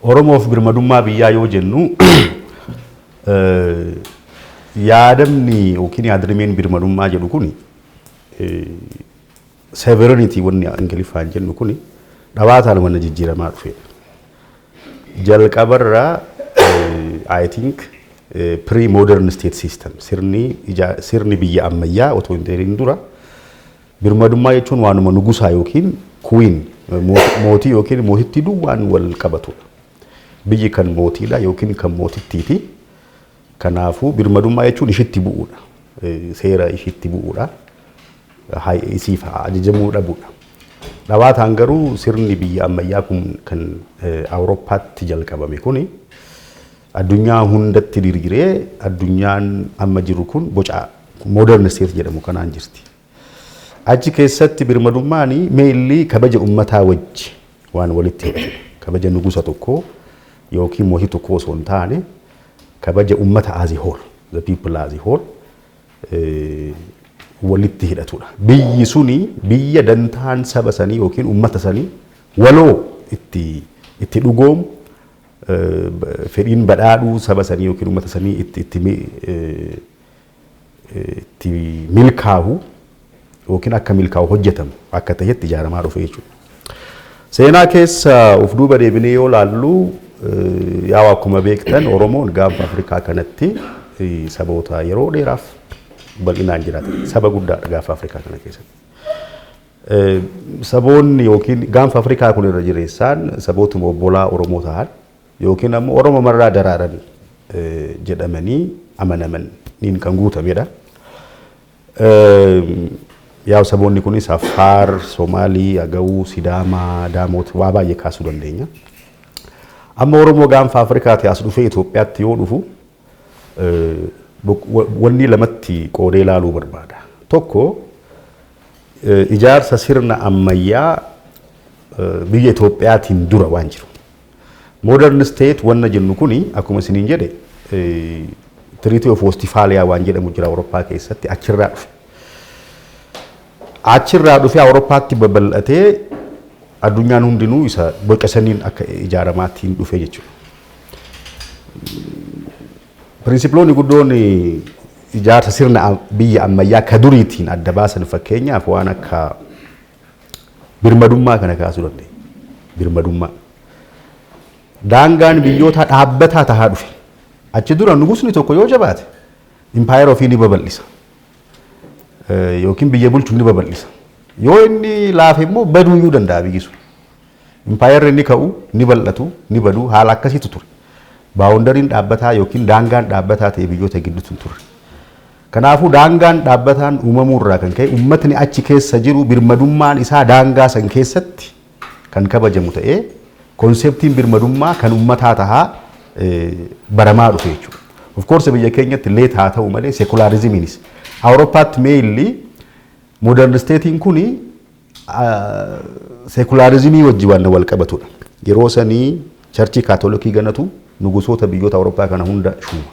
Oromoof birmadummaa biyyaa yoo jennu yaadamni yookiin yaadrimeen birmadummaa jedhu kuni sovereignty wanni Ingiliffaan jennu kuni dhawaataan mana jijjiiramaa dhufe. Jalqabarraa I think pre-modern state system sirni biyya ammayyaa otoo hin ta'in dura birmadummaa jechuun waanuma nugusaa yookiin queen mootii yookiin mootittii duwwaan wal qabatudha. Biyyi kan mootiidha yookiin kan mootittiiti. Kanaafuu birmadummaa jechuun ishitti bu'uudha. Seera ishitti bu'uudha. Isiif ajajamuu dhabuudha. Dhawaataan garuu sirni biyya ammayyaa kun kan Awurooppaatti jalqabame kuni addunyaa hundatti dirgiree addunyaan amma jiru kun boca modern state jedhamu kanaan jirti. Achi keessatti birmadummaan meelli kabaja ummataa wajji waan walitti hidhatu. Kabaja nugusa tokko yookiin mootii tokko osoo hin taane kabaja ummata as a whole, the people as a whole walitti hidhatudha. Biyyi suni biyya dantaan saba sanii yookiin ummata sanii waloo itti dhugoomu fedhiin badhaadhuu saba sanii yookiin ummata sanii itti milkaa'u yookiin akka milkaa'u hojjetamu akka ta'etti ijaaramaa dhufe jechuudha. Seenaa keessa of duuba deebinee yoo laallu yaa akkuma beektan Oromoon gaafa Afrikaa kanatti saboota yeroo dheeraaf bal'inaan jiraatan saba guddaadha gaafa Afrikaa kana keessatti. Saboonni yookiin gaafa Afrikaa kun irra jireessaan saboota obbolaa Oromoo ta'an yookiin ammoo Oromoo marraa daraaran jedhamanii amanaman niin kan guutamedha. Yaa saboonni kunis Affaar, Somaalii, Agawuu, Sidaamaa, Daamoot waa baay'ee kaasuu dandeenya. Amma Oromoo gaafa Afrikaatti as dhufee Itoophiyaatti yoo dhufu wanni lamatti qoodee ilaaluu barbaada. Tokko ijaarsa sirna ammayyaa biyya Itoophiyaatiin dura waan jiru. Modern state wanna jennu kuni akkuma isiniin jedhe Treaty of Westphalia waan jedhamu jira Awurooppaa keessatti achirraa dhufe. Achirraa dhufee Awurooppaatti babal'atee addunyaan hundinuu isa boca saniin akka ijaaramaatti dhufe jechuudha. Pirinsiploonni guddoon ijaarsa sirna biyya ammayyaa ka duriitiin adda baasan fakkeenyaaf waan akka birmadummaa kana kaasuu dandeenya. Birmadummaa. Daangaan biyyoota dhaabbataa tahaa dhufe. Achi dura nugusni tokko yoo jabaate impaayera ofii ni babal'isa. Yookiin biyya bulchu ni babal'isa. Yoo inni laafe immoo baduuyyuu danda'a biyyi sun. Impaayerri inni ka'u ni bal'atu ni badu haala akkasiitu ture. Baawundariin dhaabbataa yookiin daangaan dhaabbataa ta'e biyyoota gidduutti ture. Kanaafuu daangaan dhaabbataan uumamuu irraa kan ka'e uummatni achi keessa jiru birmadummaan isaa daangaa san keessatti kan kabajamu ta'ee konseptiin birmadummaa kan uummataa tahaa baramaa dhufe jechuudha. Of course biyya keenyatti illee haa ta'u malee sekularizimiinis Awurooppaatti meelli modern statein kuni sekularizimii wajji waan wal qabatudha. Yeroo sanii charchii kaatolikii ganatu nugusoota biyyoota Awurooppaa kana hunda shuuma.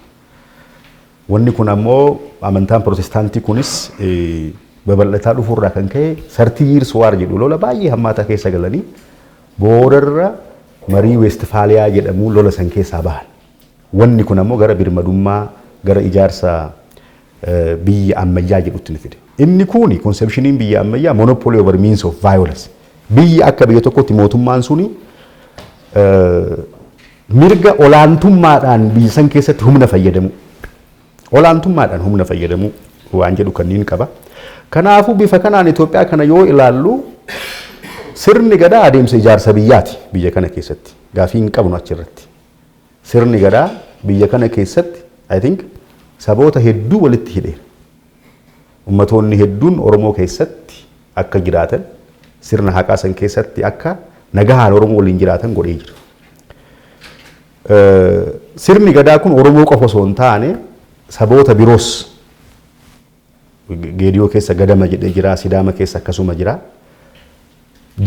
Wanni kun ammoo amantaan protestaantii kunis babal'ataa dhufuurraa kan ka'e 30 years war jedhu lola baay'ee hammaataa keessa galanii boodarra marii Westfaaliyaa jedhamu lola san keessaa bahan. Wanni kun ammoo gara birmadummaa gara ijaarsa biyya ammayyaa jedhutti ni fide. Inni kuni conceptioniin biyya ammayyaa monopoly over means of violence. Biyya akka biyya tokkotti mootummaan suni mirga olaantummaadhaan biyya san keessatti humna fayyadamu. Olaantummaadhaan humna fayyadamu waan jedhu kanniin qaba. Kanaafuu bifa kanaan Itoophiyaa kana yoo ilaallu sirni gadaa adeemsa ijaarsa biyyaati biyya kana keessatti. Gaafii hin qabnu achirratti. Sirni gadaa biyya kana keessatti I think saboota hedduu walitti hidheera. Ummatoonni hedduun Oromoo keessatti akka jiraatan sirna haqaa san keessatti akka nagahaan Oromoo waliin jiraatan godhee jira. Sirni gadaa kun Oromoo qofa osoo hin taane saboota biroos Geediyoo keessa gadama jedhee jira, Sidaama keessa akkasuma jira.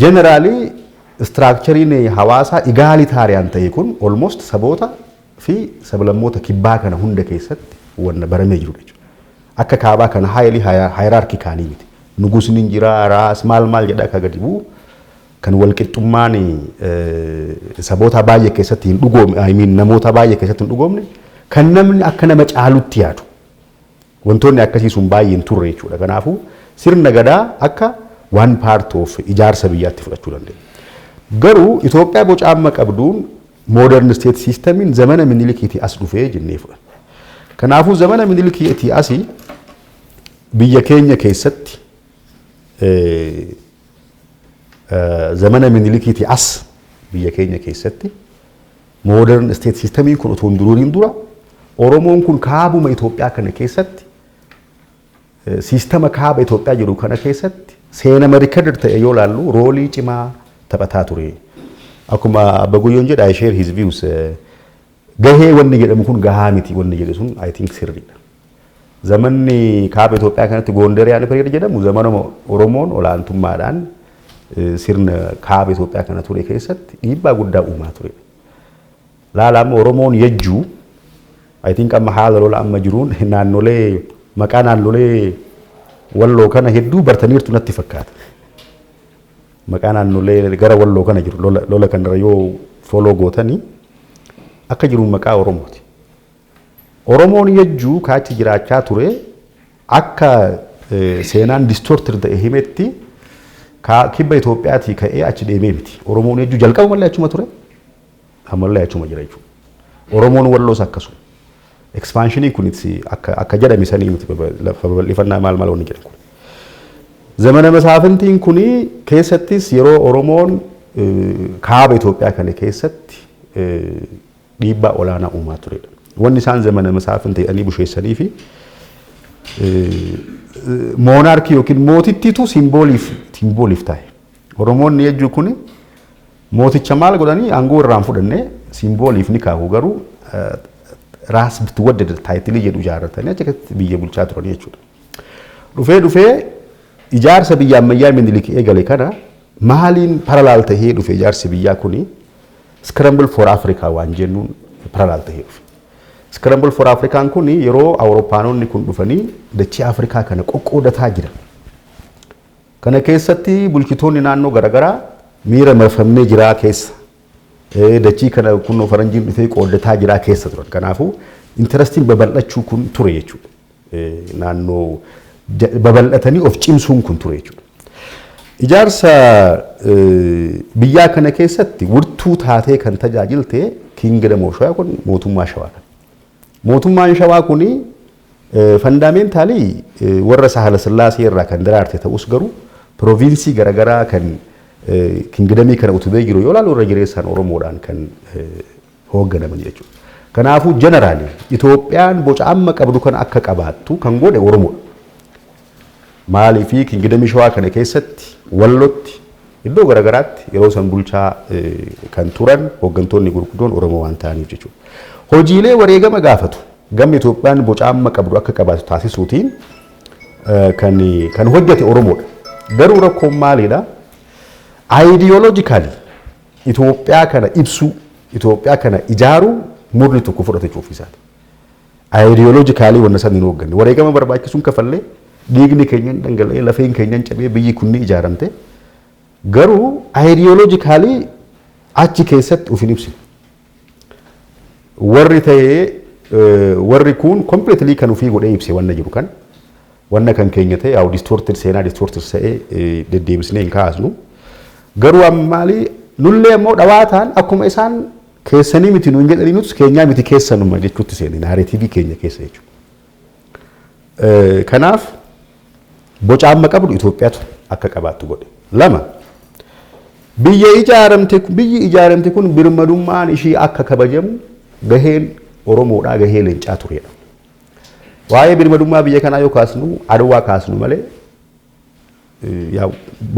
Generally structurein hawaasaa egalitarian ta'e kun almost saboota fi sablammoota kibbaa kana hunda keessatti wanna baramee jiru jechuudha. Akka kaabaa kana highly hierarchically miti. Nugusni jira, raas maal jedha akka gadi bu'u kan walqixxummaan saboota baay'ee keessatti hin dhugoomne, I mean namoota baay'ee keessatti hin dhugoomne, kan namni akka nama caalutti yaadu. Wantoonni akkasii sun baay'ee hin turre jechuudha. Kanaafuu sirna gadaa akka one part of ijaarsa biyyaatti fudhachuu dandeenya. Garuu Itoophiyaa boca amma qabduun modern state systemiin zamana minilikiitii as dhufee jennee fudhanna. Kanaafuu zamana minilikiitii asii biyya keenya keessatti zamana minilikiitii as biyya keenya keessatti modern state systemiin kun otoo hin duruuriin dura Oromoon kun kaabuma Itoophiyaa kana keessatti sistema kaaba Itoophiyaa jiru kana keessatti seenama rikadar ta'e yoo laallu roolii cimaa taphataa ture. Akkuma Abba Guyyoon jedha I share his views. Gahee wanni jedhamu kun gahaa miti wanni jedhe sun I think sirriidha. Zamanni kaaba Itoophiyaa kanatti Goondariyaan period jedhamu zamana Oromoon olaantummaadhaan sirna kaaba Itoophiyaa kana ture keessatti dhiibbaa guddaa uumaa ture. Laala amma Oromoon yejjuu I think amma haala lola amma jiruun naannolee maqaa naannolee walloo kana hedduu bartaniirtu natti fakkaata. Maqaa naannolee gara walloo kana jiru lola kanarra yoo foloo gootanii akka jiru maqaa Oromooti. Oromoon yejjuu kaachi jiraachaa ture akka seenaan distorted ta'e himetti kibba Itoophiyaatii ka'ee achi deemee miti. Oromoon yejjuu jalqaba mallee achuma ture ammallee achuma jira jechuudha. Oromoon walloos akkasuma. Expansionii kunis akka jedhame sanii miti babal'ifannaa maal wanni jedhan kun. Zamana masaafintiin kuni keessattis yeroo Oromoon kaaba Itoophiyaa kana keessatti dhiibbaa olaanaa uumaa turedha. Wanni isaan zamana masaafintii jedhanii busheessanii fi moonaarkii yookiin mootittiitu simbooliif taa'e. Oromoonni yejjuu kuni mooticha maal godhanii aangoo irraan fudhannee simbooliif ni kaahu garuu raas bitwaddada taayitilii jedhu ijaarratanii achatti biyya bulchaa turan jechuudha. Dhufee ijaarsa biyya ammayyaa Minilik eegale kana maaliin paralaal tahee dhufe ijaarsi biyyaa kuni Scramble for Africa waan jennuun paralaal tahee dhufe. Scramble for Africa kuni yeroo Awurooppaanonni kun dhufanii dachee Afrikaa kana qoqqoodataa jiran. Kana keessatti bulchitoonni naannoo garaagaraa miira marfamnee jiraa keessa dachii kana kunoo faranjiin dhufee qoodataa jiraa keessa turan. Kanaafuu interestiin babal'achuu kun ture jechuudha. Naannoo babal'atanii of cimsuun kun ture jechuudha. Ijaarsa biyyaa kana keessatti wurtuu taatee kan tajaajilte Kingdom of Shawaa kun mootummaa Shawaa. Mootummaan Shawaa kuni fundamentally warra Sahla Sillaasee irraa kan daraarte ta'us garuu provinsii garaagaraa kan Kingdomii kana utubee jiru yoo laalu irra jireessaan Oromoodhaan kan hoogganaman jechuudha. Kanaafuu jeneraali Itoophiyaan boca amma qabdu kan akka qabaattu kan godhe Oromoodha. Maaliifii Kingdomii Shawaa kana keessatti wallotti iddoo garaagaraatti yeroo san bulchaa kan turan hooggantoonni gurguddoon Oromoo waan ta'aniif jechuudha. Hojiilee wareegama gaafatu gamni Itoophiyaan boca amma qabdu akka qabaatu taasisuutiin kan hojjete Oromoodha. Garuu rakkoon maaliidha? Ideologically Itoophiyaa kana ibsu Itoophiyaa kana ijaaru murni tokko fudhate cuufisaati. Ideologically wanna san hin hoogganne wareegama barbaachisuun kafallee dhiigni keenyan dhangala'ee lafeen keenyan cabee biyyi kunni ijaaramte garuu ideologically achi keessatti ufin ibsine. Warri ta'ee warri kun completely kan ufii godhee ibse wanna jiru kan wanna kan keenya ta'e au distorted seenaa distorted ta'ee deddeebisnee hin kaasnu. Garuu ammaali nullee ammoo dhawaataan akkuma isaan keessanii miti nuun jedhanii nuti keenyaa miti keessanuma jechuutti seeni naareetiivii keenya keessa jechuudha. Kanaaf boca amma qabdu Itoophiyaatu akka qabaattu godhe. Lama biyyi ijaaramte kun birmadummaan ishii akka kabajamu gaheen Oromoodhaa gahee leencaa turedha. Waa'ee birmadummaa biyya kanaa yoo kaasnu Adwaa kaasnu malee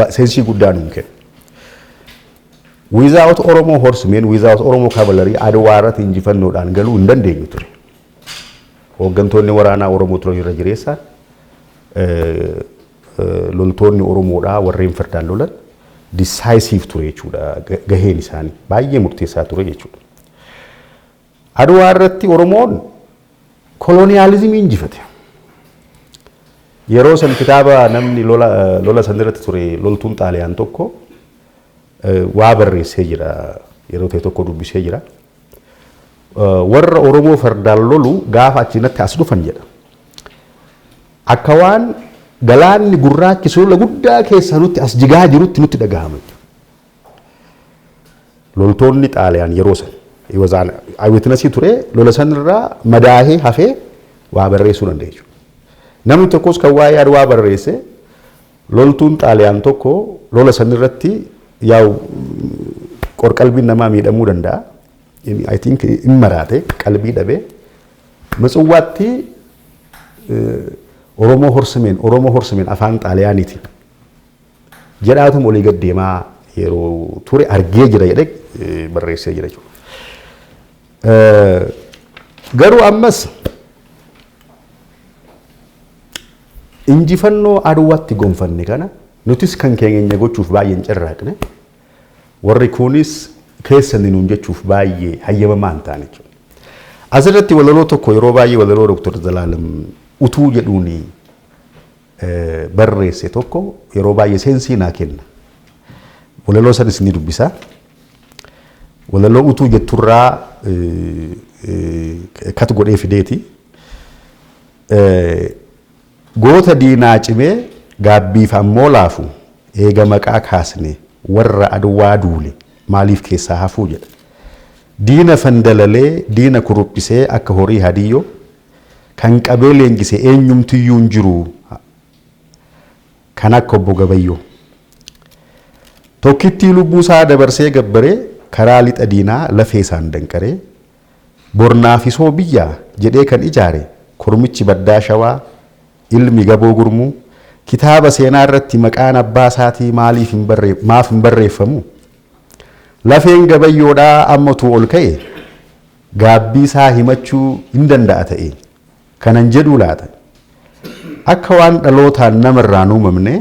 seensii guddaa nuun kenna. Without Oromo horsemen, without Oromo cavalry, Adwaa irratti injifannoodhaan galuu hin dandeenyu ture. Hooggantoonni waraanaa Oromoo turan irra jireessaan loltoonni Oromoodhaa warreen fardaan lolan decisive ture jechuudha gaheen isaanii baay'ee murteessaa ture jechuudha. Adwaa irratti Oromoon koloniyaalizimii injifate. Yeroo san kitaaba namni lola san irratti ture loltuun Xaaliyaan tokko waa barreessee jira yeroo ta'e tokko dubbisee jira. Warra Oromoo fardaan lolu gaafa achinatti as dhufan jedha. Akka waan galaanni gurraachi sulula guddaa keessa nutti as jigaa jirutti nutti dhagahama. Loltoonni Xaaliyaan yeroo san iwazaan aywitnasii ture lola sanirraa madaahee hafee waa barreessuu dandeenya jechuudha. Namni tokkos kan waa'ee Adwaa barreesse loltuun Xaaliyaan tokko lola sanirratti yaa'u qorqalbiin namaa miidhamuu danda'a. I think in maraate qalbii dhabe Matsuwaatti Oromoo horsimeen afaan Xaaliyaaniiti jedhaatu olii gad deemaa yeroo ture argee jira jedhee barreessee jira jechuudha. Garuu ammas injifannoo Adwaatti gonfanne kana nutis kan keenya gochuuf baay'een carraaqne warri kunis keessanii nuun jechuuf baay'ee hayyamamaa hin taane jechuudha. Asirratti walaloo tokko yeroo baay'ee walaloo Dr. Zalaalam utuu jedhuuni barreesse tokko yeroo baay'ee seensii naa kenna. Walaloo sanis ni dubbisa. Walaloo utuu jetturraa kat godhee fideeti. Goota diinaa cimee gaabbiif ammoo laafu eega maqaa kaasne warra Adwaa duule maaliif keessaa hafuu jedha. Diina fandalalee diina kuruphisee akka horii hadiyyoo kan qabee leenjisee eenyumtiyyuu hin jiru kan akka obbo Gabayyoo. Tokkittii lubbuu isaa dabarsee gabbaree karaa lixa diinaa lafee isaan danqaree bornaafisoo biyyaa jedhee kan ijaare kormichi baddaa shawaa ilmi gaboo gurmuu kitaaba seenaa irratti maqaan abbaa isaatii maaliif hin barreeffamu. Lafeen Gabayyoodhaa ammatu ol ka'e gaabbii isaa himachuu hin danda'a ta'e kanan jedhuu laata. Akka waan dhalootaan namarraan uumamne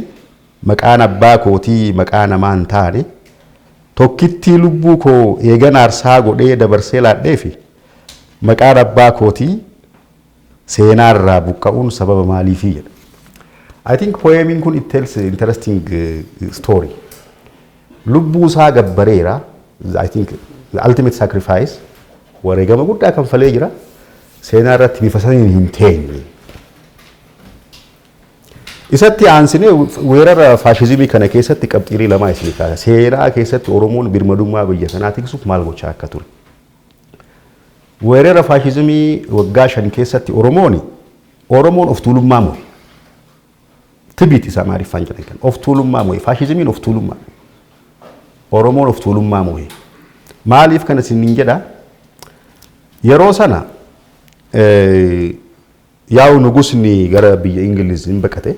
maqaan abbaa kootii maqaa namaa hin taane tokkittii lubbuu koo eegan aarsaa godhee dabarsee laadheefi maqaan abbaa kootii seenaarraa buqqa'uun sababa maaliifii jedha. I think poemiin kun it tells interesting story. Lubbuu isaa gabbareera. I think the ultimate sacrifice wareegama guddaa kan falee jira. Seenaa irratti bifa saniin hin teenye. Isatti aansinee weerara faashizimii kana keessatti qabxiilee lama isinii kaasa. Seenaa keessatti Oromoon birmadummaa biyya sanaa tiksuuf maal gochaa akka ture. Weerara faashizimii waggaa 5 keessatti Oromoon of tuulummaa moo'e. Tibit isa maariffaan jedhan kan of tuulummaa moo'e. Faashizimiin of tuulummaa. Oromoon of tuulummaa moo'e. Maaliif kana isin jedha? Yeroo sana yaa'u nugusni gara biyya Ingiliz hin baqate.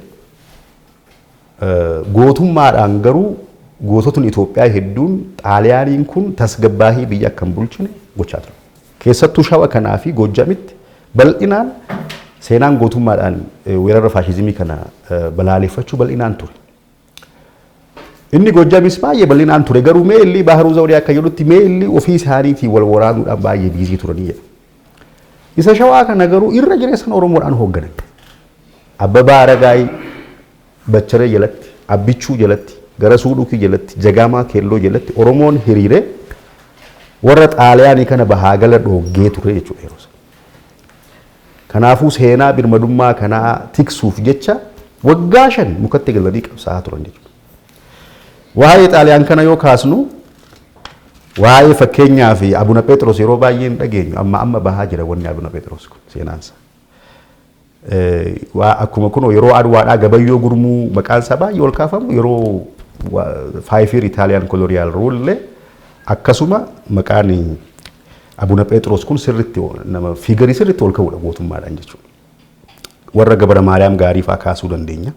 Gootummaadhaan garuu goototni Itoophiyaa hedduun Xaaliyaaniin kun tasgabbaahii biyya akka hin bulchine gochaa ture. Keessattuu shawa kanaa fi Goojjamitti bal'inaan seenaan gootummaadhaan weerara faashizimii kana balaaleffachuu bal'inaan ture. Inni Goojjamis baay'ee bal'inaan ture garuu meelli Baharuu Zawudee akka jedhutti meelli ofii isaaniitiin wal waraanuudhaan baay'ee biizii turanii jedha. Isa shawaa kana garuu irra jireessan Oromoodhaan hoogganan. Abbabaa Aragaay Bacharee jalatti, Abbichuu jalatti, Garasuu Dhukii jalatti, Jagaamaa Keelloo jalatti Oromoon hiriiree warra Xaaliyaanii kana bahaagala dhoggee ture jechuudha yeroo sana. Kanaafuu seenaa birmadummaa kanaa tiksuuf jecha waggaa 5 mukatti galanii qabsaa'aa turan jechuudha. Waa'ee Xaaliyaan kana yoo kaasnu waa'ee fakkeenyaa fi Abuna Phexros yeroo baay'ee hin dhageenyu amma bahaa jira wanni Abuna Phexros kun seenaansa. Akkuma kun yeroo Adwaadhaa Gabayyoo gurmuu maqaan isaa baay'ee ol kaafamu yeroo 5 year Italian colonial rule akkasuma maqaan Abuna Phexros kun sirriitti nama fiigarii sirriitti ol ka'uudha gootummaadhaan jechuudha. Warra Gabra Maariyaam gaarii fa'aa kaasuu dandeenya.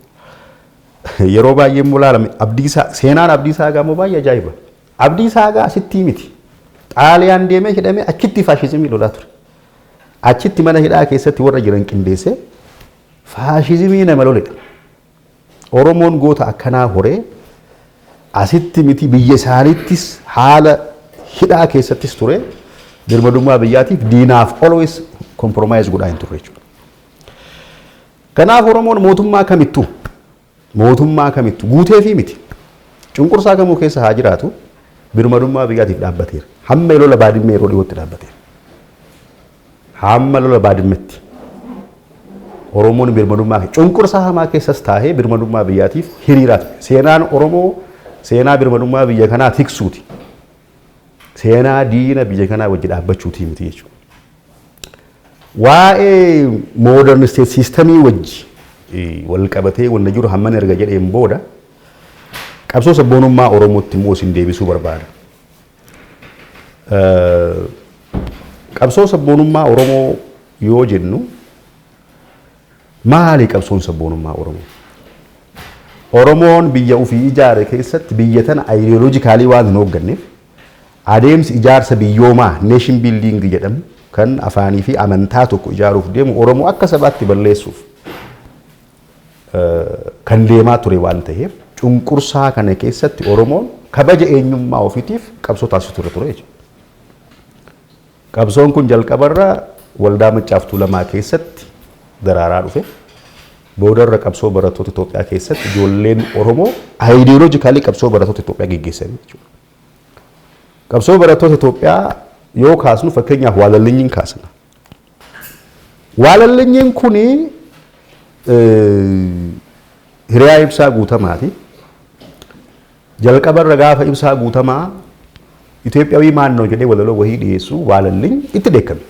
Yeroo baay'ee mul'alame Abdiisaa seenaan Abdiisaa gamoo baay'ee ajaa'iba. Abdiisaa gaa asitti miti. Xaaliyaan deemee hidhamee achitti faashizimii lolaa ture. Achitti mana hidhaa keessatti warra jiran qindeessee faashizimii nama loledha. Oromoon goota akkanaa horee asitti miti biyya isaaniittis haala hidhaa keessattis ture. Birmadummaa biyyaatiif diinaaf always compromise godhaa hin turre jechuudha. Kanaaf Oromoon mootummaa kamittuu guutee fi miti. Cunqursaa kamuu keessa haa jiraatu birmadummaa biyyaatiif dhaabbateera. Hamma lola baadimmee yeroo dhiyootti dhaabbateera. Hamma lola baadimmetti. Oromoon birmadummaa cunqursaa hamaa keessas taa'ee birmadummaa biyyaatiif hiriiraa ture. Seenaan Oromoo seenaa birmadummaa biyya kanaa tiksuuti. Seenaa diina biyya kanaa wajji dhaabbachuuti miti jechuudha. Waa'ee modern state systemii wajji wal qabatee wanna jiru hamman erga jedheen booda qabsoo sabboonummaa Oromootti immoo isin deebisuu barbaada. Qabsoo sabboonummaa Oromoo yoo jennu maali qabsoon sabboonummaa Oromoo? Oromoon biyya ofii ijaare keessatti biyya tana ideologically waan hin hoogganneef adeemsi ijaarsa biyyoomaa nation building jedhamu kan afaanii fi amantaa tokko ijaaruuf deemu Oromoo akka sabaatti balleessuuf kan deemaa ture waan ta'eef cunqursaa kana keessatti Oromoon kabaja eenyummaa ofiitiif qabsoo taasisu ture jechuudha. Qabsoon kun jalqabarra waldaa Maccaaf Tuulamaa keessatti daraaraa dhufe. Boodarra qabsoo barattoota Itoophiyaa keessatti ijoolleen Oromoo ideologically qabsoo barattoota Itoophiyaa geggeessan jechuudha. Qabsoo barattoota Itoophiyaa yoo kaasnu fakkeenyaaf waalallinyiin kaasna. Waalallinyiin kuni hiriyaa ibsaa guutamaati. Jalqabarra gaafa ibsaa guutamaa Itoophiyaawii maannoo jedhee walaloo wahii dhiyeessu waalalliin itti dheekkame.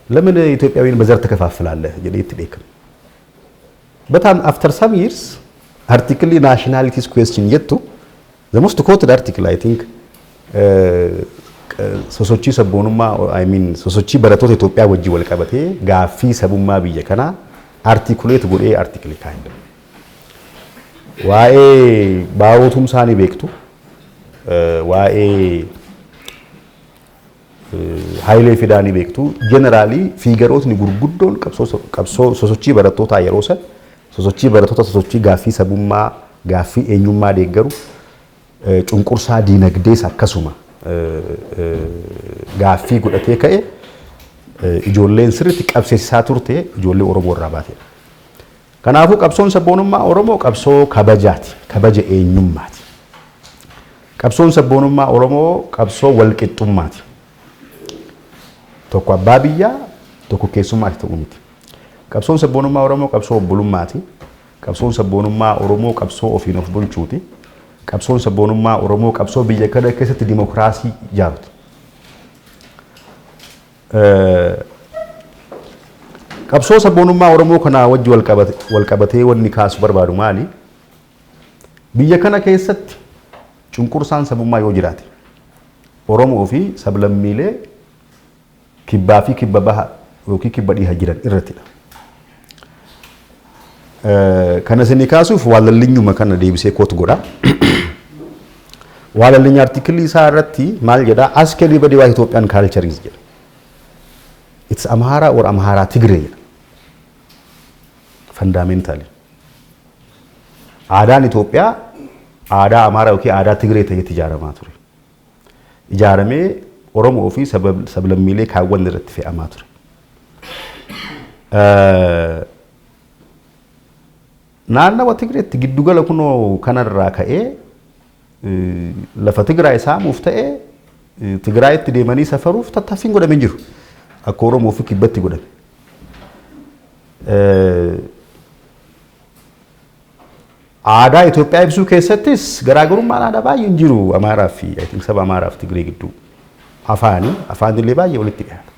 Lamin Itoophiyaawii bazar takafafላለህ jedhee itti dheekkame. But after some years, article nationalities question yettu, the most quoted article I think sosochii sabboonummaa I mean sosochii barattoota Itoophiyaa wajji wal qabatee gaaffii sabummaa biyya kanaa articulate godhee article kaa'e. Waa'ee baawwotumsaanii beektu waa'ee Haayilee Fidaanii beektu generally fiigarootni gurguddoon qabsoo sosochii barattootaa yeroo san sosochii barattoota sosochii gaaffii sabummaa gaaffii eenyummaa deeggaru cunqursaa diinagdees akkasuma gaaffii godhatee ka'e ijoolleen sirriitti qabsiisaa turte ijoollee Oromoo irraa baate. Kanaafuu qabsoon sabboonummaa Oromoo qabsoo kabajaati, kabaja eenyummaati. Qabsoon sabboonummaa Oromoo qabsoo walqixxummaati. Tokko abbaa biyyaa, tokko keessummaati ta'uu miti. Qabsoon sabboonummaa Oromoo qabsoo obbolummaati. Qabsoon sabboonummaa Oromoo qabsoo ofiin of bulchuuti. Qabsoon sabboonummaa Oromoo qabsoo biyya kana keessatti dimokiraasii ijaaruuti. Qabsoo sabboonummaa Oromoo kana wajji wal qabatee wanni kaasu barbaadu maali? Biyya kana keessatti cunqursaan sabummaa yoo jiraate Oromoo fi sablammiilee kibbaa fi kibba baha yookiin kibba dhiha jiran irrattidha. Kana isin kaasuuf waalallinyuma kana deebisee kootu godha. Waalallinya artikelii isaa irratti maal jedha? Ask everybody what Ethiopian culture is jedha. It's Amhara or Amhara Tigray. Fundamentally. Aadaan Itoophiyaa aadaa Amhara yookiin aadaa Tigray ta'etti ijaaramaa ture. Ijaaramee Oromoo fi sablammiilee kaawwan irratti fe'amaa ture. Naannawa Tigraytti giddugala kunoo kanarraa ka'ee lafa Tigraay saamuuf ta'ee Tigraayitti deemanii safaruuf tattaaffiin godhamee jiru. Akka Oromoo fi kibbatti godhame. Aadaa Itoophiyaa ibsuu keessattis garaagarummaan aadaa baay'ee hin jiru Amaaraa fi I think saba Amaaraa fi Tigree gidduu. Afaanillee baay'ee walitti dhiyaata.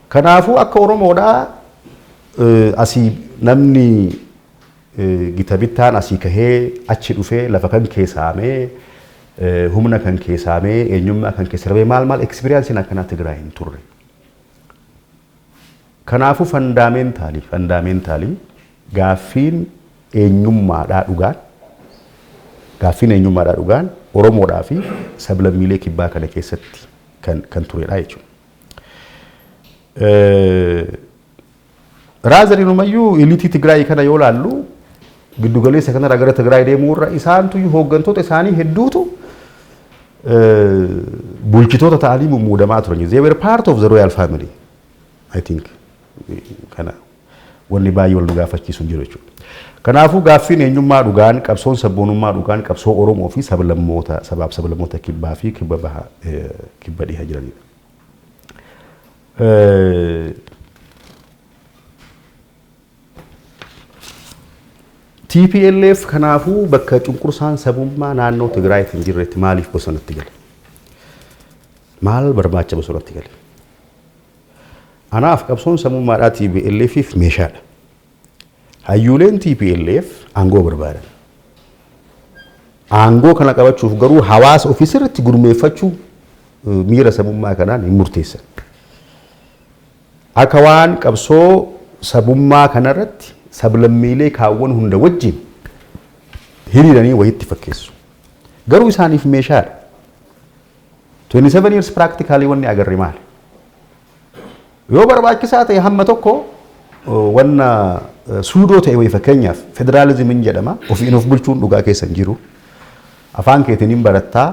Kanaafuu akka Oromoodhaa asii namni gita bittaan asii kahee achi dhufee lafa kan keessaamee humna kan keessaamee eenyummaa kan keessarabee maal experience akkanaa Tigraay hin turre. Kanaafuu fundamentally gaaffiin eenyummaadhaa dhugaan Oromoodhaa fi sablammiilee kibbaa kana keessatti kan turedha jechuudha. Raazariinumayyuu iliitii Tigraay kana yoo laallu giddugaleessa kanarraa gara Tigraay deemuurra isaantu hooggantoota isaanii hedduutu bulchitoota ta'anii mummuudamaa turan. They were part of the royal family, I think. Kana wanni baay'ee wal nu gaafachiisu jiru jechuudha. Kanaafuu gaaffiin eenyummaa dhugaan qabsoon sabboonummaa dhugaan qabsoo Oromoo fi sablammoota sabaaf sablammoota kibbaa fi kibba baha kibba dhiha jiranidha. TPLF kanaafuu bakka cunqursaan sabummaa naannoo Tigraayitti hin jirretti maaliif bosonatti gale? Maal barbaacha bosonatti gale? Anaaf qabsoon sabummaadhaa TPLFif meeshaadha. Hayyuuleen TPLF aangoo barbaadan. Aangoo kana qabachuuf garuu hawaasa ofii sirriitti gurmeeffachuu miira sabummaa kanaan hin murteessan. Akka waan qabsoo sabummaa kanarratti sablammiilee kaawwan hunda wajjin hiriiranii wayitti fakkeessu. Garuu isaaniif meeshaadha. 27 years practically wanni agarre maali? Yoo barbaachisaa ta'e hamma tokko wanna suudoo ta'e wayi fakkeenyaaf federaalizimiin jedhama ofiin of bulchuun dhugaa keessa hin jiru. Afaan keetiin hin barattaa,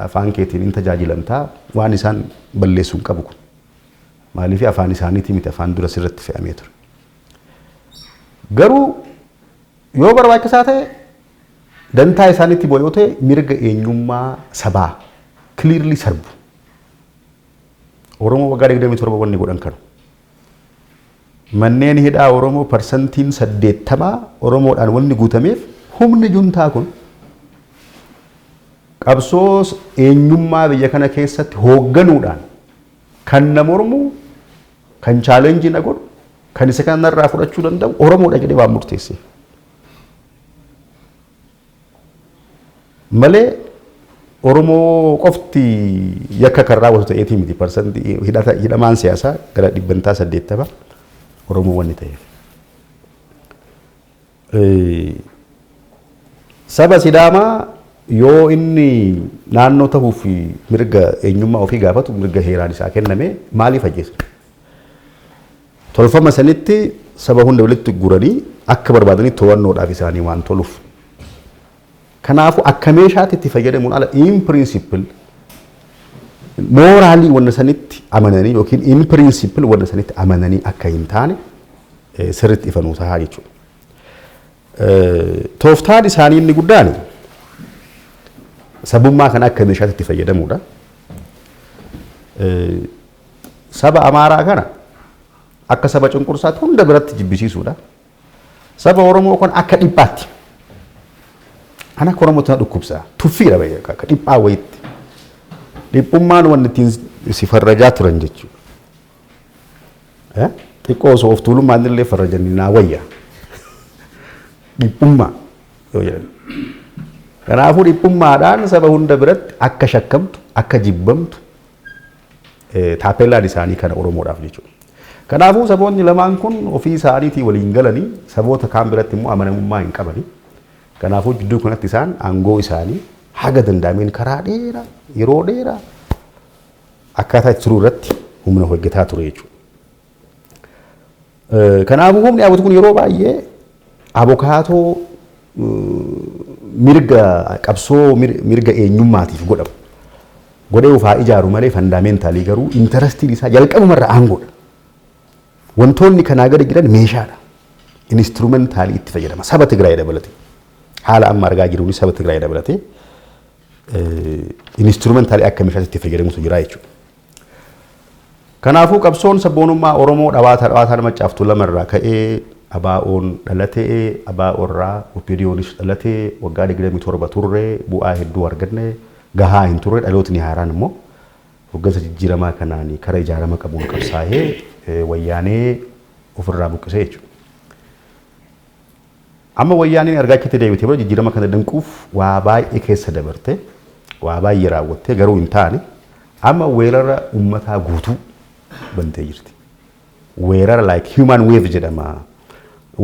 afaan keetiin hin tajaajilamtaa waan isaan balleessuun qabu kun. Maaliif afaan isaaniitii miti afaan dura sirratti fe'amee ture. Garuu yoo barbaachisaa ta'e dantaa isaaniitti bu'aa yoo ta'e mirga eenyummaa sabaa clearly sarbu. Oromoo waggaa 27 wanni godhan kanu. Manneen hidhaa Oromoo parsantiin 80 Oromoodhaan wanni guutameef humni juntaa kun qabsoo eenyummaa biyya kana keessatti hoogganuudhaan kan nama mormu kan challenge na godhu kan isa kanarraa fudhachuu danda'u Oromoodha jedhee waan murteesse. Malee Oromoo qofti yakka karraa wasu ta'eetii miti parsantii hidhamaan siyaasaa gara 80 Oromoo wanni ta'eef. Saba Sidaamaa yoo inni naannoo ta'uuf mirga eenyummaa ofii gaafatu mirga heeraan isaa kenname maaliif ajjeesa? Tolfama sanitti saba hunda walitti guranii akka barbaadanii to'annoodhaaf isaanii waan toluuf. Kanaafu akka meeshaatti itti fayyadamuun ala in principle moraalii wanta sanitti amananii yookiin in principle wanta sanitti amananii akka hin taane sirriitti ifanuu ta'a jechuudha. Tooftaan isaanii inni guddaan sabummaa kana akka meeshaatti itti fayyadamuudha. Saba Amaaraa kana akka saba cunqursaatti hunda biratti jibbisiisuudha. Saba Oromoo kun akka dhiphaatti. Ana Oromoo tana dhukkubsaa tuffiidha baay'ee akka dhiphaa wayitti. Dhiphummaan wanni ittiin si farrajaa turan jechuudha. Xiqqoo osoo of tuulummaan illee farrajanii naa wayya. Dhiphummaa yoo jedhan. Kanaafuu dhiphummaadhaan saba hunda biratti akka shakkamtu, akka jibbamtu taappeellaan isaanii kana Oromoodhaaf jechuudha. Kanaafuu saboonni lamaan kun ofii isaaniitii waliin galanii saboota kaan biratti immoo amanamummaa hin qabani. Kanaafuu jidduu kanatti isaan aangoo isaanii haga danda'ameen karaa dheeraa yeroo dheeraa akkaataa itti turuu irratti humna hojjetaa ture jechuudha. Kanaafuu humni ABUT kun yeroo baay'ee abokaatoo mirga qabsoo mirga eenyummaatiif godhamu. Godhee ufaa ijaaru malee fandaameentalii garuu intarastiin isaa jalqabumarra aangoodha. Wantoonni kanaa gadi jiran meeshaadha. Instrumentaalii itti fayyadama. Saba Tigraay dabalatee. Haala amma argaa jiruun saba Tigraay dabalatee instrumentaalii akka meeshaatti itti fayyadamutu jira jechuudha. Kanaafuu qabsoon sabboonummaa Oromoo dhawaataan macaaftuu lamarraa ka'ee ABO'n dhalatee ABO'rraa OPDO'nis dhalatee waggaa 27 turre bu'aa hedduu arganne gahaa hin turre dhalootni haaraan immoo hoggansa jijjiiramaa kanaan karaa ijaarama qabuun qabsaa'ee wayyaanee ofirraa buqqisee jechuudha. Amma wayyaaniin argaa keetti deebitee bira jijjiirama kana danquuf waa baay'ee keessa dabarte waa baay'ee raawwattee garuu hin taane amma weerara uummataa guutuu bantee jirti. Weerara like human wave jedhama.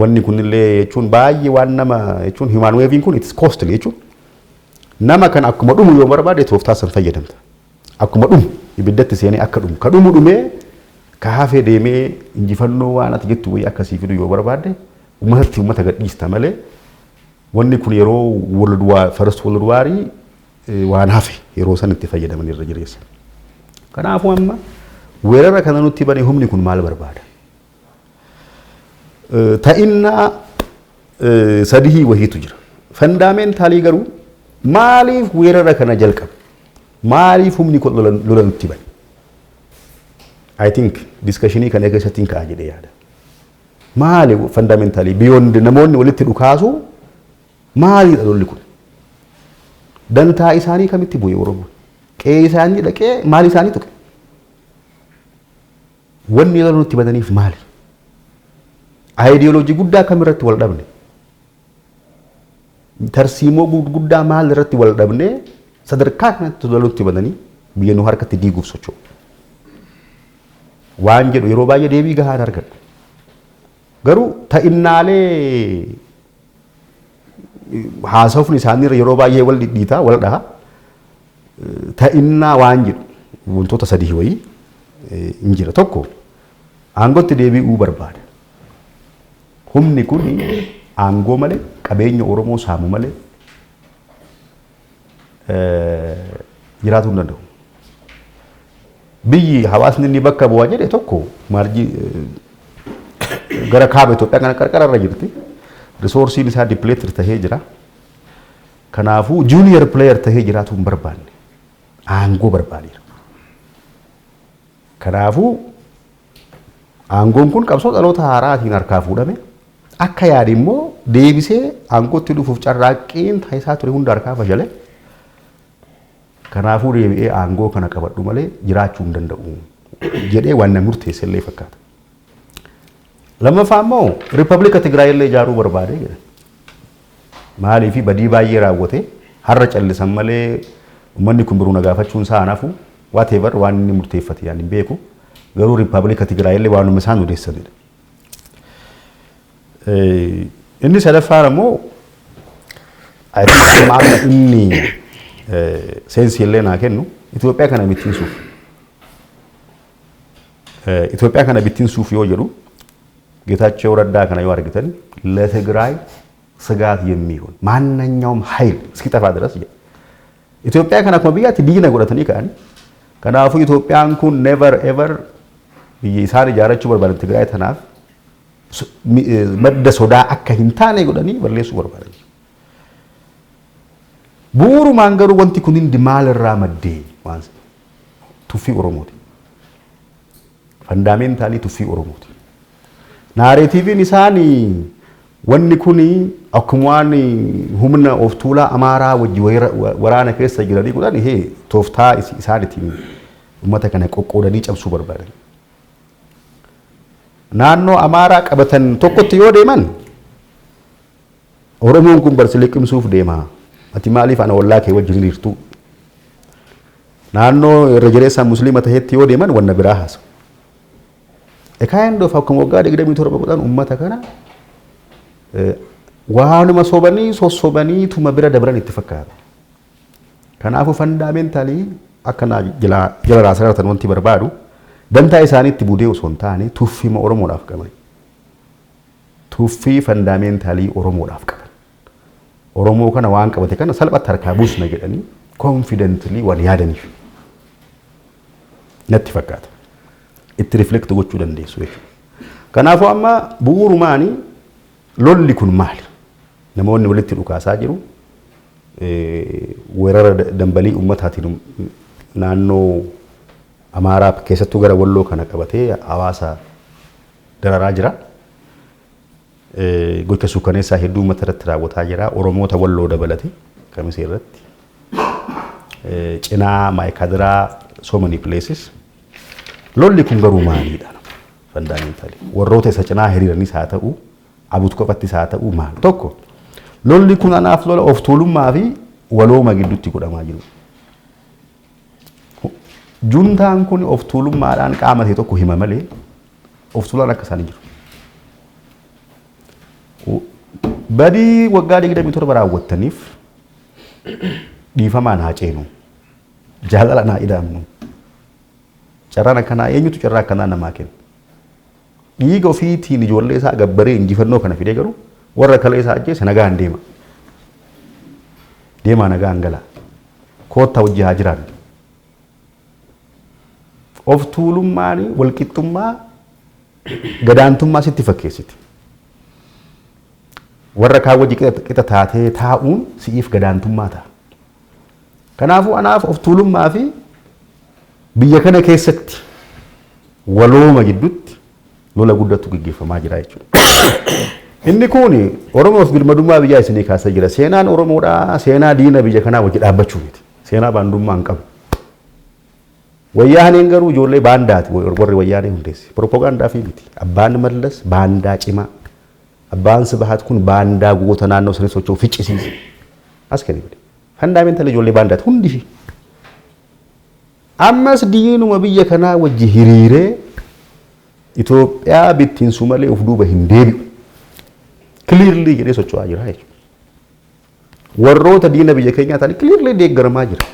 Wanni kunillee jechuun baay'ee waan nama jechuun human wave kun it's costly jechuun nama kan akkuma dhumu yoo barbaade tooftaa san fayyadamta. Akkuma dhumu ibiddatti seenee akka dhumu ka dhumu dhumee ka hafee deemee injifannoo waan ati jettu wayii akkasii fidu yoo barbaade uummatatti uummata gadhiista malee wanni kun yeroo first world war waan hafe yeroo san itti fayyadaman irra jireessa. Kanaafuu amma weerara kana nutti bane humni kun maal barbaada? ta'innaa sadihii wahiitu jira. Fundamentaalii garuu maaliif weerara kana jalqabe? Maaliif humni kun lola nutti bane? I think discussionii kana keessatti ka'a jedhee yaada. Maali fundamentaalii beyond namoonni walitti dhukaasu maaliidha lolli kun? Dantaa isaanii kamitti bu'e Oromoon? Qe'ee isaanii dhaqee maali isaanii tuqe? Wanni lola nutti badaniif maali? Ideoloojii guddaa kamirratti wal dhabne? Tarsiimoo guddaa maal irratti wal dhabne sadarkaa kanatti lola nutti badanii biyya nu harkatti diiguuf socho'u. Waan jedhu yeroo baay'ee deebii gahaan argadhu. Garuu ta'innaalee haasofni isaanii yeroo baay'ee wal dhidhiitaa wal dhaha. Ta'innaa waan jedhu wantoota sadii wayii hin jira. Tokko aangootti deebi'uu barbaada. Humni kun aangoo malee qabeenya Oromoo saamu malee jiraatuu hin danda'u. Biyyi hawaasni inni bakka bu'aa jedhe tokko maarjii gara kaaba Itoophiyaa kana qarqara irra jirti. Risoorsiin isaa dipleetir tahee jira. Kanaafuu juuniyer pileeyer tahee jiraatuu hin barbaanne. Aangoo barbaadeera. Kanaafuu aangoon kun qabsoo dhaloota haaraatiin harkaa fuudhame. Akka yaade immoo deebisee aangootti dhufuuf carraaqqiin taasisaa ture hunda harkaa fashale. Kanaafuu deebi'ee aangoo kana qabadhu malee jiraachuu hin danda'u jedhee waan nama murteesse illee fakkaata. Lammaffaa immoo Riippaabilika Tigraay illee ijaaruu barbaade jedha. Maaliif badii baay'ee raawwate har'a callisan malee uummanni kun biroo nagaafachuun isaa hanafu whatever waan inni murteeffate yaan hin beeku. Garuu Riippaabilika Tigraay illee waanuma isaan odeessanidha. Inni sadaffaan immoo inni seensi illee naa kennu Itoophiyaa kana bittinsuuf. Itoophiyaa kana bittinsuuf yoo jedhu ጌታቸው ረዳ kana yoo argitan ለትግራይ ስጋት የሚሆን ማንኛውም ኃይል እስኪጠፋ ድረስ ኢትዮጵያ kana akkuma biyyaatti diina godhatanii ka'an. Kanaafuu Itoophiyaan kun never ever biyya isaan ijaarachuu barbaadan Tigraay tanaaf madda sodaa akka hin taane godhanii balleessuu barbaadan. Bu'uurumaan garuu wanti kun hundi maalirraa maddee waan tuffii Oromooti. Fundamentaalii tuffii Oromooti. Naareetiiviin isaanii wanni kun akkuma waan humna of tuulaa Amaaraa wajji waraana keessa jiranii godhan tooftaa isaaniitiin uummata kana qoqqoodanii cabsuu barbaadan. Naannoo Amaaraa qabatan tokkotti yoo deeman Oromoon kun barsi liqimsuuf deema. Ati maaliif ana wallaa kee wajjin jirtu? Naannoo irra jireessa musliima taheetti yoo deeman wanna biraa haasawu. Kind of akkuma waggaa 27 godhan uummata kana waanuma sobanii sossobanii tuma bira dabran itti fakkaata. Kanaafuu fundamentaalii akkana jala raasaratan wanti barbaadu dantaa isaaniitti budee osoo hin taane tuffii Oromoodhaaf qaban. Tuffii fundamentaalii Oromoodhaaf qaban. Oromoo kana waan qabate kana salphatti harkaa buusna jedhanii confidently waan yaadaniif natti fakkaata. Itti reflect gochuu dandeessu jechuudha. Kanaafuu amma bu'uurumaan lolli kun maali? Namoonni walitti dhukaasaa jiru. Weerara dambalii uummataatiin naannoo Amaaraa keessattuu gara Walloo kana qabatee hawaasa dararaa jira. Gocha suukaneessaa hedduu uummata irratti raawwataa jira. Oromoota Walloo dabalate kamisee irratti. Cinaa Maayikaadiraa so many places. Lolli kun garuu maaliidha? Fundamentally. Warroota isa cinaa hiriiranis haa ta'u, ABUT qofattis haa ta'u maal? Tokko lolli kun anaaf lola of tuulummaa fi walooma gidduutti godhamaa jiru. Juntaan kun of tuulummaadhaan qaama ta'e tokko hima malee of tuulaan akka isaan jiru. Badii waggaa 27 raawwattaniif dhiifamaan haa ceenu. Jaalala naa ida'amnu. Carraan akkanaa eenyutu carraa akkanaa namaa kenna? Dhiiga ofiitiin ijoollee isaa gabbaree injifannoo kana fidee garuu warra kalee isaa ajjeese nagaan deema. Deemaa nagaan gala. Koottaa hojii haa jiraannu. Of tuulummaan walqixxummaa gadaantummaa sitti fakkeessiti. warra kaan wajji qixa taatee taa'uun si'iif gadaantummaa ta'a. Kanaafuu anaaf of tuulummaa fi biyya kana keessatti walooma gidduutti lola guddatu gaggeeffamaa jira jechuudha. Inni kun Oromoof birmadummaa biyyaa isinii kaasaa jira. Seenaan Oromoodhaa seenaa diina biyya kanaa wajji dhaabbachuu miti. Seenaa baandummaa hin qabu. Wayyaaneen garuu ijoollee baandaati warri wayyaanee hundeesse. Propoogaandaa fi miti. Abbaan Mallas baandaa cimaa. Abbaan Sibahat kun baandaa goota naannoo sanii socho'u ficcisiise. As kennee bade. Fandaameental ijoollee baandaati hundi. Ammas diinuma biyya kanaa wajji hiriiree Itoophiyaa bittinsuu malee of duuba hin deebi'u. Clearly jedhee socho'aa jira jechuudha. Warroota diina biyya keenyaa ta'anii clearly deeggaramaa jira.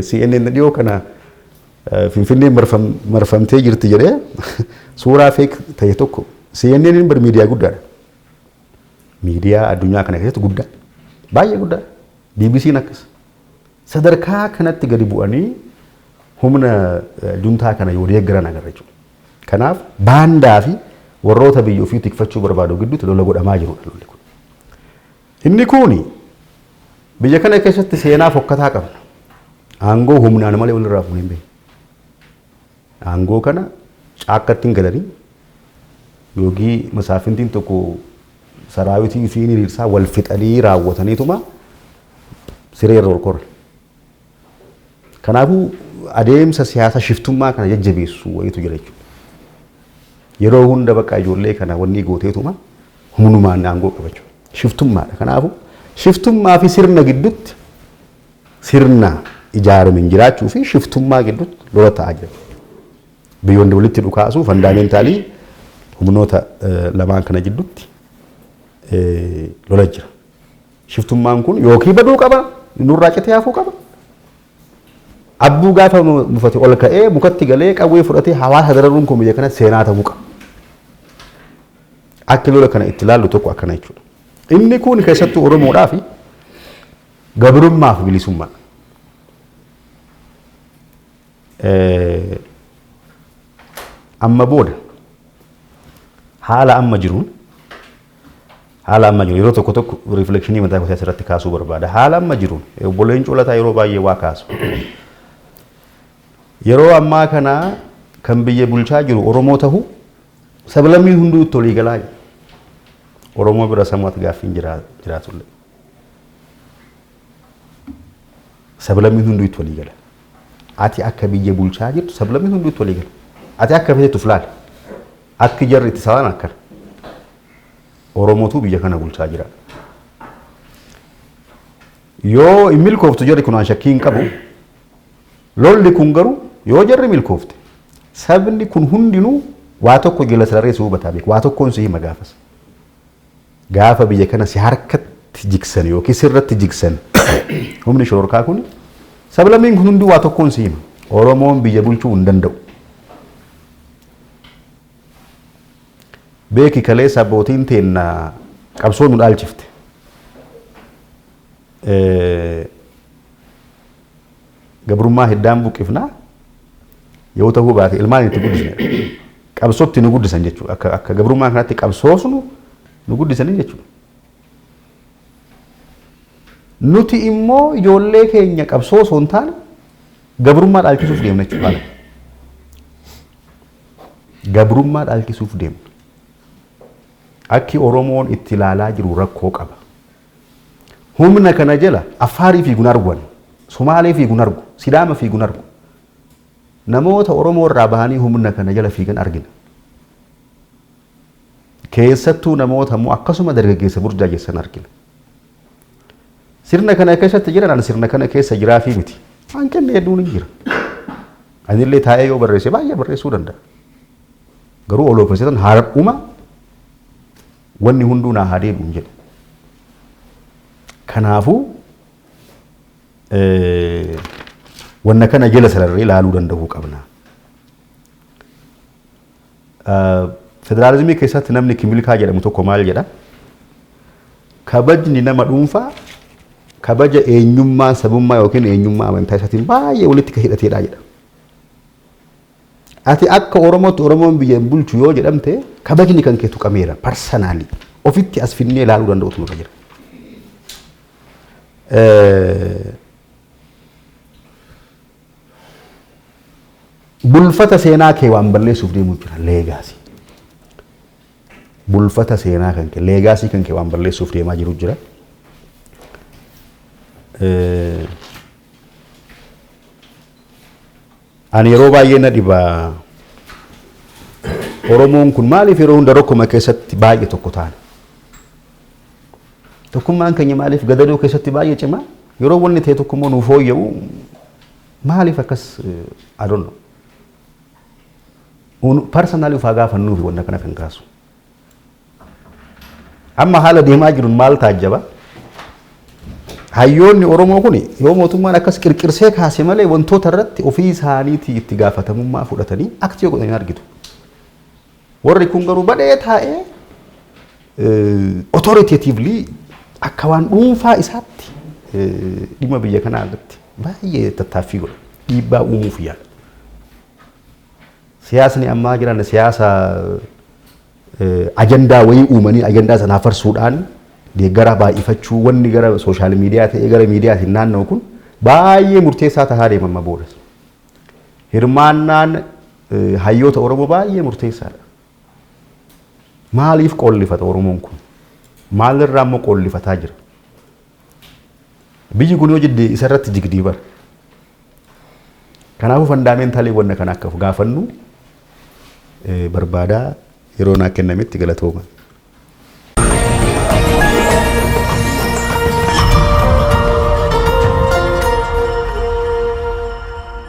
CNN dhiyoo kana Finfinnee marfamtee jirti jedhee suuraa feek ta'e tokko CNN bar miidiyaa guddaadha. Miidiyaa addunyaa kana keessatti guddaa. Baay'ee guddaa. BBC'n akkas. Sadarkaa kanatti gadi bu'anii humna juntaa kana yoo deeggaran agarra jechuudha. Kanaaf baandaa fi warroota biyya ofii tikfachuu barbaadu gidduutti lola godhamaa jirudha lolli kun. Inni kun biyya kana keessatti seenaa fokkataa qabna. Aangoo humnaan malee walirraa fuunee hin beekne. Aangoo kana caakkatti hin galanii yookiin masaafintiin tokko saraawitii fi hiriirsaa wal fixanii raawwataniituma sireerra ol koran. Kanaafuu adeemsa siyaasa shiftummaa kana jajjabeessu wayitu jira jechuudha. Yeroo hunda bakka ijoollee kana wanni gooteetuma humnumaan aangoo qabachuu. Shiftummaadha. Kanaafuu shiftummaa fi sirna gidduutti sirna ijaaramin jiraachuu fi shiftummaa gidduutti lola ta'aa jira. Biyyoonni walitti dhukaasuu fandaameentalii humnoota lamaan kana gidduutti lola jira. Shiftummaan kun yookiin baduu qaba, nurraa citee hafuu qaba. Abbuu gaafa mufate ol ka'ee mukatti galee qawwee fudhatee hawaasa dararuun kun biyya kana seenaa ta'uu qaba. Akka lola kana itti ilaallu tokko akkana jechuudha. Inni kun keessattuu Oromoodhaa fi gabrummaa fi bilisummaa. Amma booda haala amma jiruun yeroo tokko tokko reflekshinii mataa koo asirratti kaasuu barbaada. Haala amma jiruun obboleen colataa yeroo baay'ee waa kaasu. Yeroo ammaa kana kan biyya bulchaa jiru Oromoo ta'u sablammii hunduu itti olii galaa jira. Oromoo bira samuutti gaaffiin jiraatullee. Sablammii hunduu itti olii gala. Ati akka biyya bulchaa jirtu sablammii hunduu itti olii gala. Ati akka feetu filaala. Akki jarri itti sabaan akkana. Oromootu biyya kana bulchaa jira. Yoo hin milkooftu jarri kun shakkii hin qabu. Lolli kun garuu yoo jarri milkoofte sabni kun hundinuu waa tokko jala sararee si hubataa beeku. Waa tokkoon si hima gaafas. Gaafa biyya kana si harkatti jigsan yookiin sirratti jigsan humni shororkaa kun sablammiin kun hunduu waa tokkoon si hima. Oromoon biyya bulchuu hin danda'u. Beeki kalee sabbootiin teenna qabsoon nu dhaalchifte. Gabrummaa heddaan buqqifnaa yoo ta'uu baate ilmaan itti guddisne qabsootti nu guddisan jechuudha. Akka gabrummaa kanatti qabsoosnu nu guddisanii jechuudha. Nuti immoo ijoollee keenya qabsoo osoo hin taane gabrummaa dhaalchisuuf deemna jechuudha. Gabrummaa dhaalchisuuf deemna. Akki Oromoon itti ilaalaa jiru rakkoo qaba. Humna kana jala Affaarii fi Gunarguwan, Somaalee fi Gunargu, Sidaama fi Gunargu. Namoota Oromoo irraa bahanii humna kana jala fiigan argina. Keessattuu namoota immoo akkasuma dargaggeessa burjaajessan argina. Sirna kana keessatti jiran sirna kana keessa jiraa fi miti. Hanqinni hedduun hin jira. Anillee taa'ee yoo barreesse baay'ee barreessuu danda'a. Garuu oloofesetan har'uma wanni hunduu naa haa deebi'u jedhe. Kanaafuu wanna kana jala sararree ilaaluu danda'uu qabna. Federaalizimii keessatti namni kimilkaa jedhamu tokko maal jedha? Kabajni nama dhuunfaa kabaja eenyummaa sabummaa yookiin eenyummaa amantaa isaatiin baay'ee walitti hidhateedha jedha. Ati akka Oromootti Oromoon biyya bulchu yoo jedhamte kabajni kan kee tuqameera personally ofitti as finnee ilaaluu danda'utu nurra jira. Bulfata seenaa kee waan balleessuuf deemuu jira leegaasii. Bulfata seenaa kan kee leegaasii kan kee waan balleessuuf deemaa jiru jira. Ani yeroo baay'ee na dhibaa Oromoon kun maaliif yeroo hunda rakkoo keessatti baay'ee tokko ta'an? Tokkummaan keenya maaliif gadadoo keessatti baay'ee cimaa? Yeroo wanni ta'e tokkummaa nuuf fooyya'u maaliif akkas I don't know. Personally ufaa gaafannuufi wanna kana kan kaasu. Amma haala deemaa jiruun maal taajjaba? Hayyoonni Oromoo kun yoo mootummaan akkas qirqirsee kaase malee wantoota irratti ofii isaaniitii itti gaafatamummaa fudhatanii aktii godhanii argitu. Warri kun garuu badhee taa'ee authoritatively akka waan dhuunfaa isaatti dhimma biyya kanaa irratti baay'ee tattaaffii godha. Dhiibbaa uumuuf yaala. Siyaasni ammaa jiran siyaasa ajandaa wayii uumanii ajandaa sanaa farsuudhaan deeggara baay'ifachuu wanni gara sooshaal miidiyaa ta'ee gara miidiyaatiin naanna'u kun baay'ee murteessaa ta'aa deemama booda. Hirmaannaan hayyoota Oromoo baay'ee murteessaadha. Maaliif qollifata Oromoon kun? Maalirraa immoo qollifataa jira? Biyyi kun yoo jidde isarratti jigdii bara. Kanaafuu fandaameentalii wanna kana akka gaafannu barbaadaa yeroo naa kennametti galatooma.